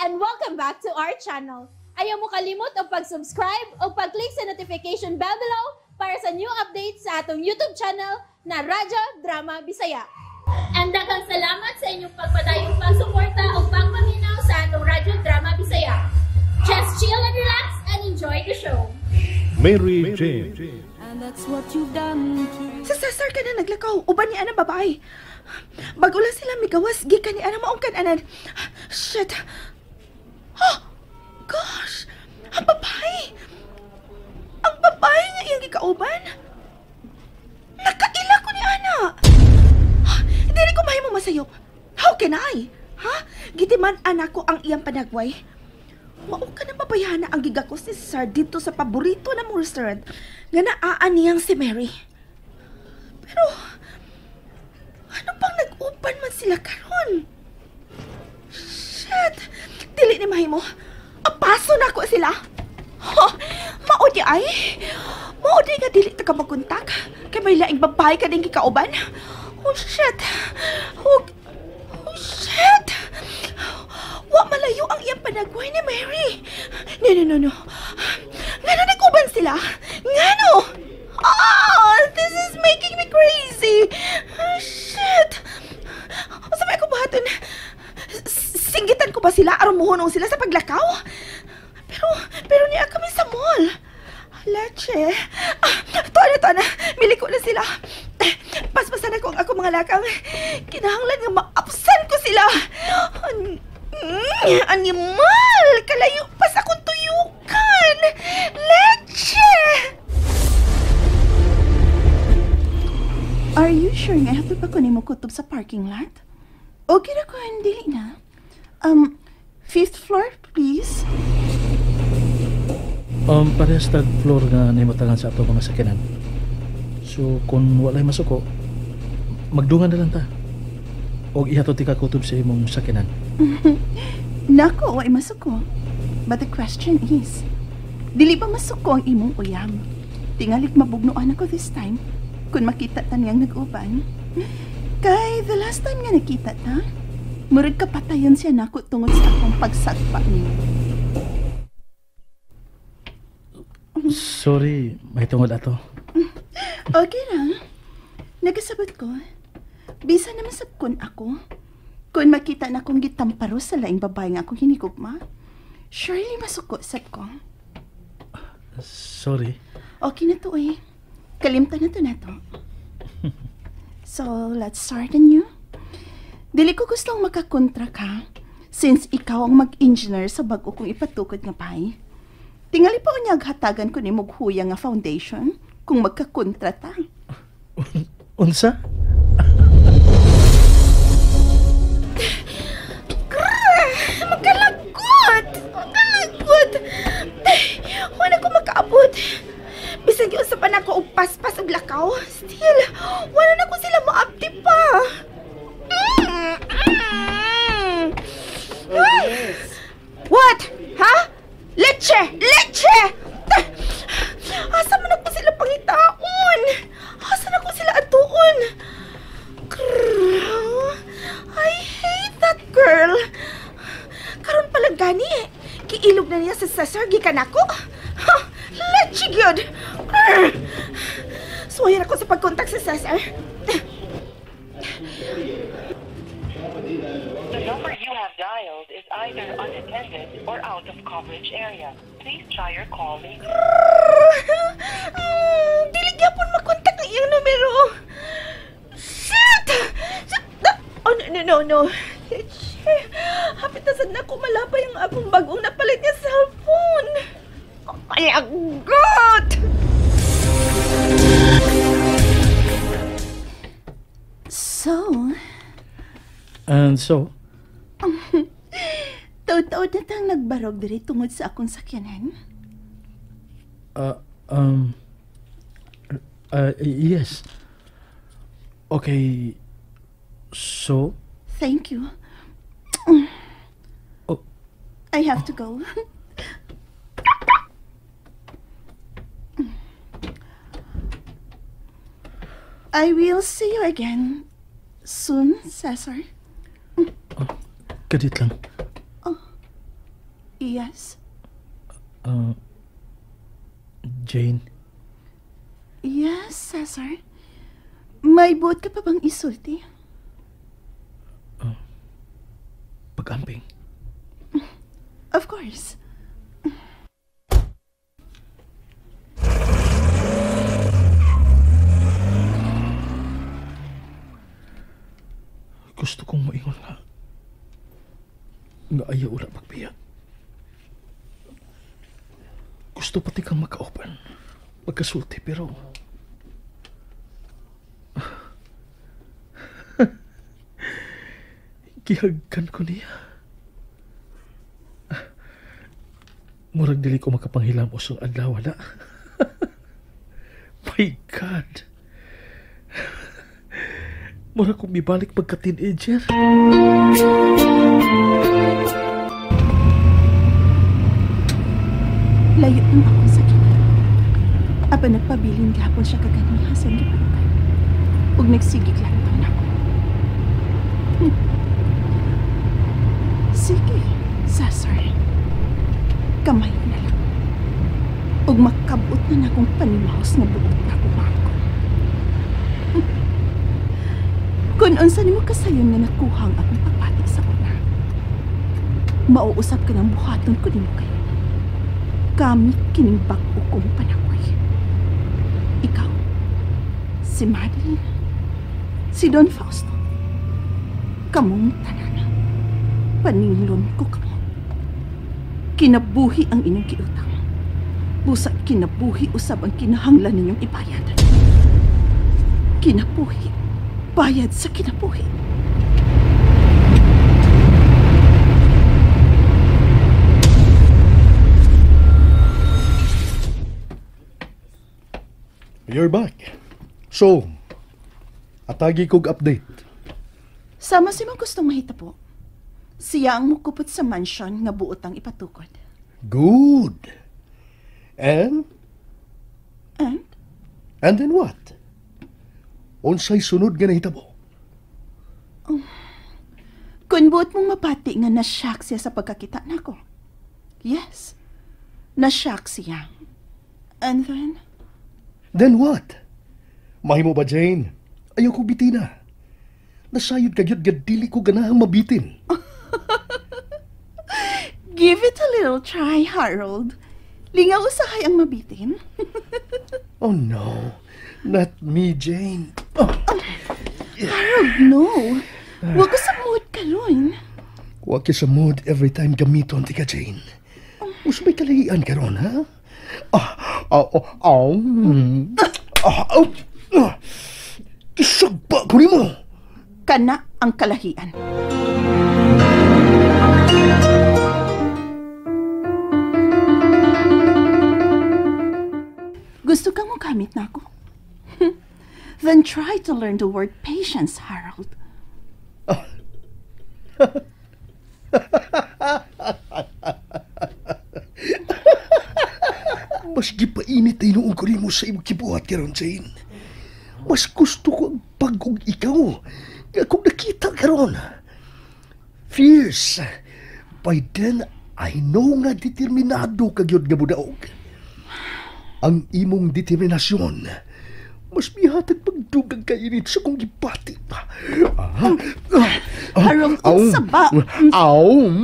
and welcome back to our channel. Ayaw mo kalimot o pag-subscribe o pag-click sa notification bell below para sa new updates sa atong YouTube channel na Radyo Drama Bisaya. And daghang salamat sa inyong pagpadayong pagsuporta o pagpaminaw sa atong Radyo Drama Bisaya. Just chill and relax and enjoy the show. Mary Jane. And that's what you've done to... Sa Cesar ka na naglakaw, uban ni anang babae. Bago lang sila migawas, gikan ni anang maong kananan. Shit. Oh, gosh. Ang babae. Ang babae nga iyang gikauban. Nakaila ko ni Ana. Hindi rin ko mahimo masayop. How can I? Ha? Gitiman anak ko ang iyang panagway. Mao ka na mabayana ang gigakos ni Cesar dito sa paborito na mong restaurant nga naaan niyang si Mary. Pero, ano pang nag-upan man sila karon? Shit! Dili ni mahimo. Apaso na ko sila. Maudi ay. Maudi nga dili ta ka magkontak. Kay may laing babae ka din kikauban. Oh, shit. Oh, shit. Wa malayo ang iyang panagway ni Mary. No. Ngano nag-uban sila? Ngano? Oh, this is making me crazy. Oh, shit. O sabay ko bahaton. Singgitan ko ba sila aron muhunong sila sa paglakaw? Pero niya kami sa mall. Leche. Tuwa na. Miliko na sila. Paspasan ako ang ako mga lakang. Kinahanglan nga maapsan ko sila. Animal! Kalayo pa sa akong tuyukan! Leche! Are you sure nga hatod pa ko ni mo kutob sa parking lot? Okay na ko, hindi na. 5th floor, please. Parehas tag floor nga naimutangan sa ato mga sakinan. So, kung walay masuko, magdungan na lang ta. O ihatod ti ka kutob sa imong sakinan. Nako, ay masuko. But the question is, dili ba masuko ang imong uyam? Tingalit mabugnoan ako this time kung makita ta niyang nag-uban. Kay the last time nga nakita ta, murag kapatayon siya nako tungod sa akong pagsagpa niyo. Sorry, may tungod ato. Okay lang. Nagasabot ko. Bisa naman sabkon ako. Kung makita na akong gitamparo sa laing babae nga akong hinigugma, surely masuko sad ko. Sorry. Okay na to eh. Kalimtan na to. So, let's start anew. Dili ko gustong makakontra ka since ikaw ang mag-engineer sa bago kong ipatukod nga bahay. Tingali pa unya hatagan ko ni Mughuya nga foundation kung magkakontra ta. Unsa? Magkalagot! Wala ko makaabot. Bisag yung usapan ako og paspas og lakaw. Still, wala na ko sila maabdi pa. What? Ha? Leche! Asa man ako sila pangitaon? Asa na ko sila atuon? I hate that girl. Karon pala gani, kiilog na niya sa Cesar gikan ako. Leche gyud. Suwayan ako sa pagkontak sa Cesar. The number you have dialed is either unattended or out of coverage area. Please try your call later. Dili gyapon makontak ang iyang numero. Shit! Oh, no. Hapit na sad na ko malapay ang akong bagong napalit nga cellphone. Ayagot! And so? Taod-taod na tang nagbarog diri tungod sa akong sakyanan. Yes. Okay. So? Thank you. Oh. I have to go. I will see you again soon, Cesar. Kadit lang. Yes. Jane, Yes, Cesar. May buot ka pa bang isulti? pag-amping. Of course. Gusto kong maingon nga ayaw wala pagbiya. Gusto pati kang magka-open, magkasulti, pero gihagkan ko niya. Murag dili ko makapanghilam usong adlaw, wala. My God. Murag kong mibalik pagka-teenager. Layo ng akong sakit. Apa nagpabilin gapon siya kaganiha sa gipalukan. Ug nagsigig lang ito na ako. Sige, Cesar. Kamay na lang. Ug makabot na akong panimahos na buot na kumako. Kung unsa nimo kasayon nga nakuhang akong pagpati sa una, mauusap ka ng buhaton ko nimo kayo. Kami kining bag-o kong panakoy. Ikaw, si Madeline, si Don Fausto, kamong tanan, paninglon ko kamo. Kinabuhi ang inyong kiutang. Busa kinabuhi usab ang kinahanglan ninyong ibayad. Kinabuhi, bayad sa kinabuhi. You're back. So, atagi kog update. Sama si mong gustong mahita po. Siya ang mukupot sa mansion nga buot ang ipatukod. Good. And And? then what? Unsay sunod nga nahitabo? Kung buot mong mapati nga na-shock siya sa pagkakita nako. Yes, na-shock siya. And then? Then what? Mahimo ba, Jane? Ayaw ko bitina. Nasayod kagyod dili ko ganahang mabitin. Give it a little try, Harold. Lingaw usahay ang mabitin. Oh no, not me, Jane. Harold, no. Huwag ko sa mood ka ron. Huwag ka sa mood every time gamiton ti ka, Jane. Usa may kalahian ka ron, ha? Kisagpa ko ni mo. Kana ang kalahian. Gusto kang magamit na ako? Then try to learn the word patience, Harold. Mas gipainit ay noong ko rin mo sa imong kibuhat karon, Jane. Mas gusto ko ang pagkong ikaw. Kung nakita karon. Fierce. By then, I know nga determinado kagyod nga budaog. Ang imong determinasyon, mas mihatag pagdugang kainit sa kong gipati pa. Harold, unsa ba? Harold!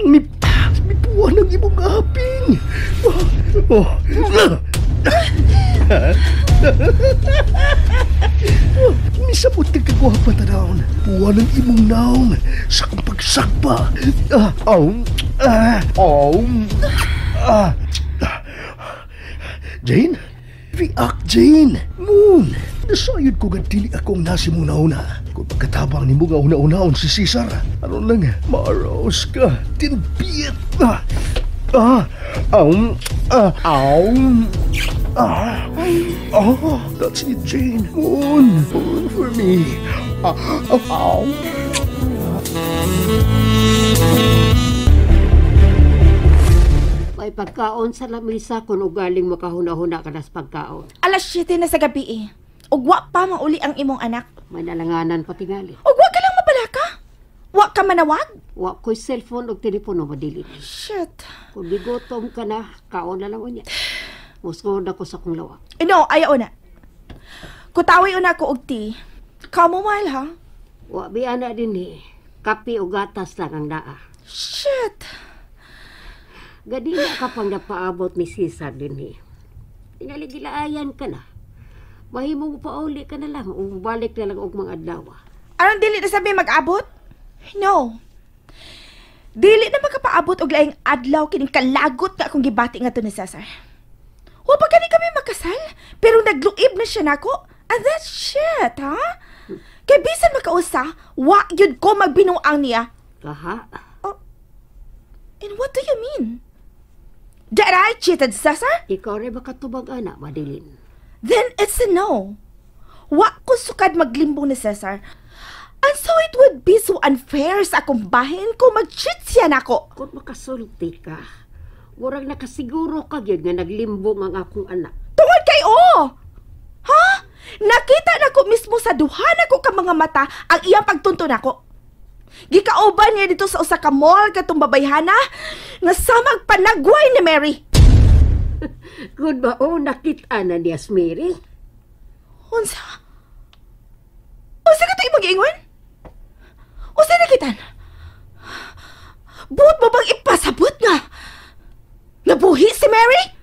May buwan ang imong aping. Misabot ka kagwapa tanawon. Buwan ang imong naong sa kong pagsakpa. Jane? React, Jane. Moon. Nasayod ko nga dili akong nasi mo nauna. Kung pagkatabang ni mo nga una-unaon si Cesar, ano lang, maros ka, tinbiyat. That's it, Jane. Moon for me. May pagkaon sa lamisa kung ugaling makahuna-huna ka na sa pagkaon. Alas 7 na sa gabi eh. ug wa pa mauli ang imong anak. May nalanganan pa tingali. Ug wa ka lang mabalaka. Wa ka manawag. Wa ko'y cellphone o telepono madili. Shit. Kung bigutom ka na, kaon na lang niya. Musod ako sa kong lawak. No, ayaw na. Kutawi una ko og tea. Chamomile, ha? Wa biya na din kape o gatas lang ang naa. Shit. Gadila ka pang napaabot ni Cesar din Tingali gilaayan ka na. Mahimo mo pa uli ka na lang o balik na lang og mga adlaw. Anong dili na sabi mag-abot? No. Dili na makapaabot og laing adlaw kining kalagot nga akong gibati nga to ni Cesar. Wa pa gani kami makasal, pero nagluib na siya nako. And that's shit, ha? Kay bisan makausa, wa yun ko magbinuang niya. Kaha? And what do you mean? That I cheated, Cesar? Ikaw rin makatubag anak, Madeline. Then it's a no. Wa ko sukad maglimbong ni Cesar. And so it would be so unfair sa akong bahin kung mag-cheat siya nako. Kung makasulti ka, murag nakasiguro ka yun nga naglimbong ang akong anak. Tungod kay Ha? Nakita na ko mismo sa duha na ko ka mga mata ang iyang pagtunto nako. Gikauban niya dito sa usa ka mall katong babayhana nga samag panagway ni Mary. Kung ba nakita na ni Mary? Unsa? Unsa ka ito imong giingon? Unsa nakitan? Buot mo bang ipasabot nga? Nabuhi si Mary?